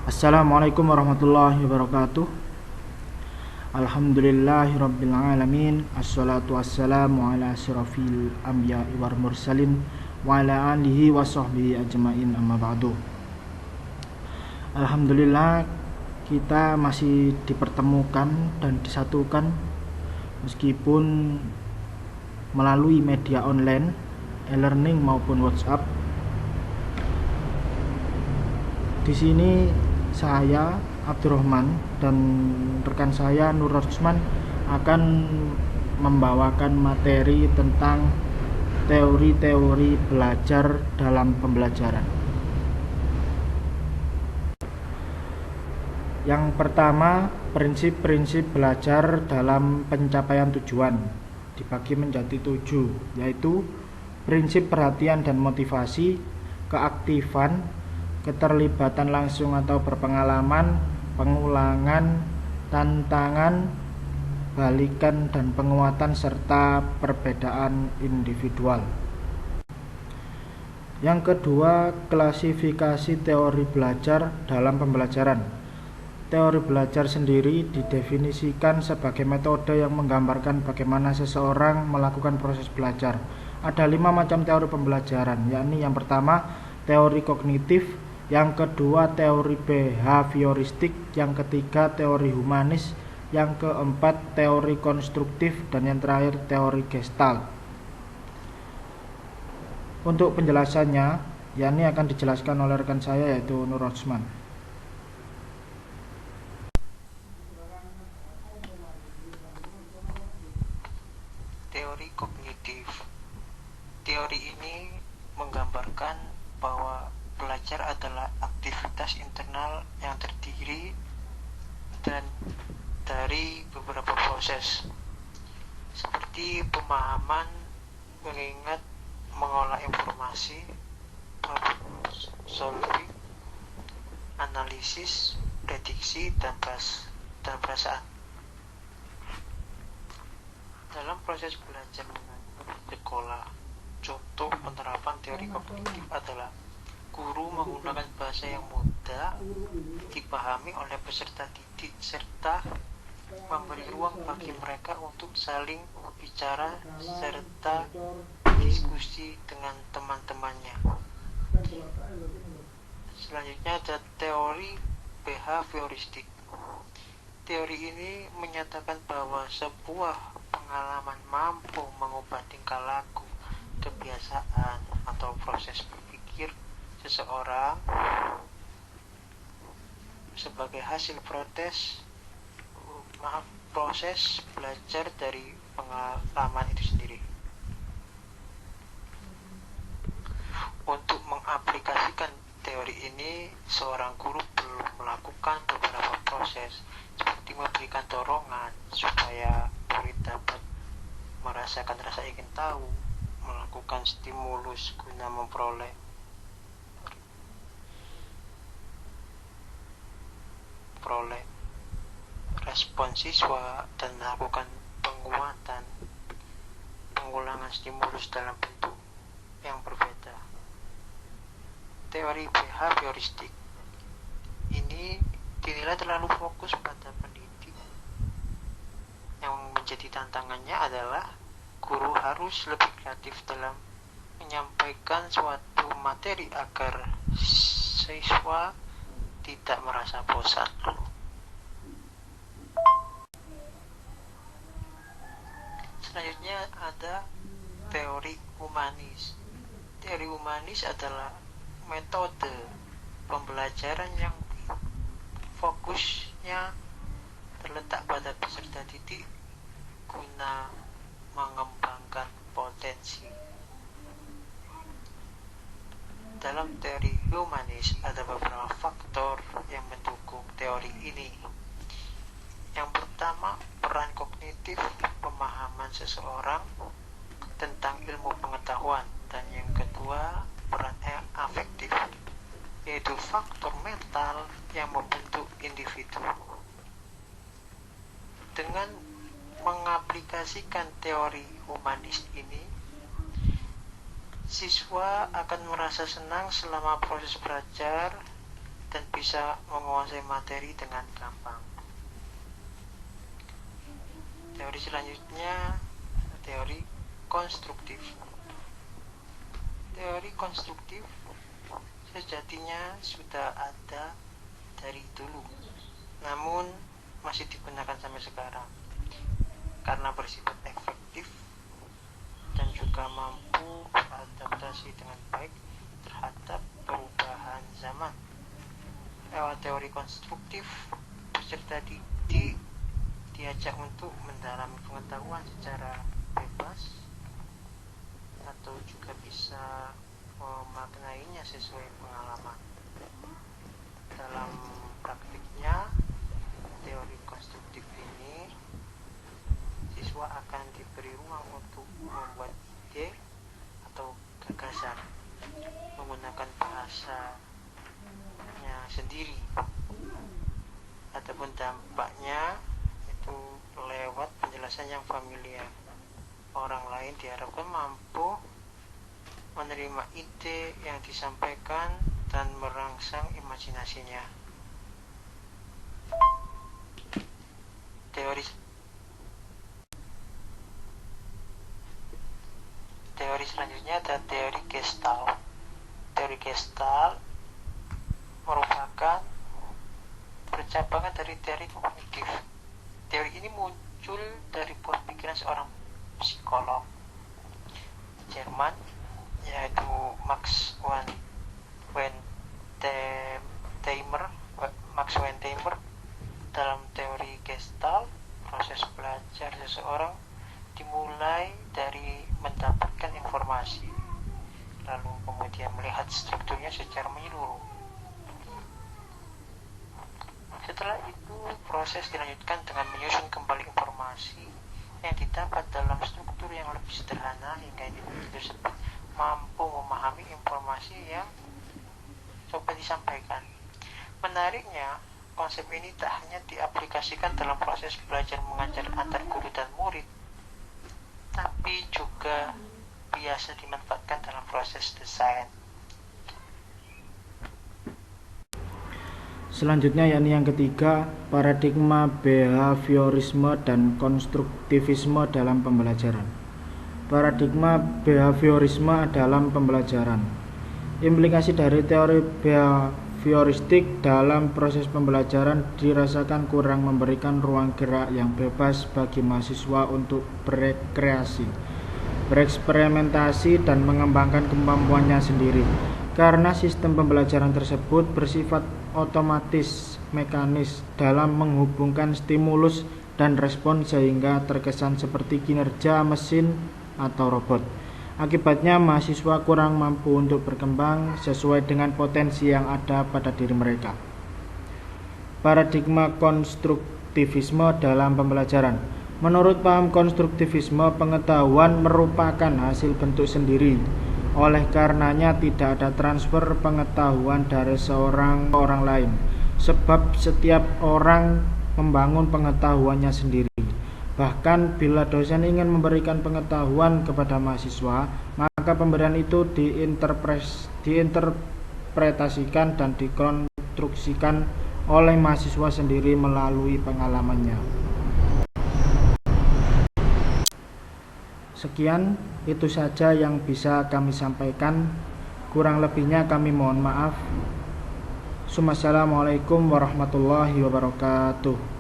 Assalamualaikum warahmatullahi wabarakatuh. Alhamdulillahirrabbilalamin. Assalatu wassalamu ala asyrafil anbiya'i wal mursalin wa ala alihi wa sahbihi ajma'in, amma ba'du. Alhamdulillah, kita masih dipertemukan dan disatukan meskipun melalui media online, e-learning maupun WhatsApp. Di sini saya Abdurrahman dan rekan saya Nur Rosman akan membawakan materi tentang teori-teori belajar dalam pembelajaran. Yang pertama, prinsip-prinsip belajar dalam pencapaian tujuan dibagi menjadi 7, yaitu prinsip perhatian dan motivasi, keaktifan, keterlibatan langsung atau berpengalaman, pengulangan, tantangan, balikan dan penguatan, serta perbedaan individual. Yang kedua, klasifikasi teori belajar dalam pembelajaran. Teori belajar sendiri didefinisikan sebagai metode yang menggambarkan bagaimana seseorang melakukan proses belajar. Ada 5 macam teori pembelajaran, yakni yang pertama teori kognitif, yang kedua teori behavioristik, yang ketiga teori humanis, yang keempat teori konstruktif, dan yang terakhir teori gestalt. Untuk penjelasannya, yakni akan dijelaskan oleh rekan saya yaitu Nur Rosman. Teori kognitif. Teori ini menggambarkan bahwa belajar adalah aktivitas internal yang terdiri dan dari beberapa proses seperti pemahaman, mengingat, mengolah informasi, problem solving, analisis, prediksi, dan perasaan. Dalam proses belajar mengajar sekolah, contoh penerapan teori kognitif adalah guru menggunakan bahasa yang mudah dipahami oleh peserta didik serta memberi ruang bagi mereka untuk saling bicara serta diskusi dengan teman-temannya. Selanjutnya ada teori behavioristik. Teori ini menyatakan bahwa sebuah pengalaman mampu mengubah tingkah laku, kebiasaan, atau proses berpikir seseorang sebagai hasil proses belajar dari pengalaman itu sendiri. Untuk mengaplikasikan teori ini, seorang guru perlu melakukan beberapa proses seperti memberikan dorongan supaya murid dapat merasakan rasa ingin tahu, melakukan stimulus guna memperoleh respon siswa, dan melakukan pengulangan stimulus dalam bentuk yang berbeda. Teori behavioristik ini dinilai terlalu fokus pada pendidik. Yang menjadi tantangannya adalah guru harus lebih kreatif dalam menyampaikan suatu materi agar siswa tidak merasa bosan. Selanjutnya ada teori humanis. Teori humanis adalah metode pembelajaran yang fokusnya terletak pada peserta didik guna mengembangkan potensi. Dalam teori humanis ada beberapa faktor yang mendukung teori ini. Yang pertama, peran kognitif, pemahaman seseorang tentang ilmu pengetahuan, dan yang kedua, peran afektif, yaitu faktor mental yang membentuk individu. Dengan mengaplikasikan teori humanis ini, siswa akan merasa senang selama proses belajar dan bisa menguasai materi dengan gampang. Teori selanjutnya, teori konstruktif. Teori konstruktif sejatinya sudah ada dari dulu, namun masih digunakan sampai sekarang karena bersifat efektif dan juga mampu beradaptasi dengan baik terhadap perubahan zaman. Lewat teori konstruktif, peserta didik diajak untuk mendalami pengetahuan secara bebas atau juga bisa memaknainya sesuai pengalaman. Dalam praktiknya, teori konstruktif ini siswa akan diberi ruang untuk membuat ide atau gagasan menggunakan bahasanya sendiri. Adapun dampaknya itu lewat penjelasan yang familiar. Orang lain diharapkan mampu menerima ide yang disampaikan dan merangsang imajinasinya. Teori selanjutnya adalah teori Gestalt. Teori Gestalt merupakan percabangan dari teori kognitif. Teori ini muncul dari buah pikiran seorang psikolog Jerman, yaitu Max Wertheimer. Dalam teori Gestalt, proses belajar seseorang dimulai dari mendapatkan informasi, lalu kemudian melihat strukturnya secara menyeluruh. Setelah itu, proses dilanjutkan dengan menyusun kembali informasi yang didapat dalam struktur yang lebih sederhana hingga individu tersebut mampu memahami informasi yang coba disampaikan. Menariknya, konsep ini tak hanya diaplikasikan dalam proses belajar mengajar antar guru dan murid, tapi juga biasa dimanfaatkan dalam proses desain. Selanjutnya yakni yang ketiga, paradigma behaviorisme dan konstruktivisme dalam pembelajaran. Paradigma behaviorisme dalam pembelajaran. Implikasi dari teori behavioristik dalam proses pembelajaran dirasakan kurang memberikan ruang gerak yang bebas bagi mahasiswa untuk berekreasi, bereksperimentasi, dan mengembangkan kemampuannya sendiri. Karena sistem pembelajaran tersebut bersifat otomatis mekanis dalam menghubungkan stimulus dan respon sehingga terkesan seperti kinerja mesin atau robot. Akibatnya mahasiswa kurang mampu untuk berkembang sesuai dengan potensi yang ada pada diri mereka. Paradigma konstruktivisme dalam pembelajaran. Menurut paham konstruktivisme, pengetahuan merupakan hasil bentuk sendiri. Oleh karenanya tidak ada transfer pengetahuan dari seorang ke orang lain, sebab setiap orang membangun pengetahuannya sendiri. Bahkan bila dosen ingin memberikan pengetahuan kepada mahasiswa, maka pemberian itu diinterpretasikan dan dikonstruksikan oleh mahasiswa sendiri melalui pengalamannya. Sekian, itu saja yang bisa kami sampaikan. Kurang lebihnya kami mohon maaf. Assalamualaikum warahmatullahi wabarakatuh.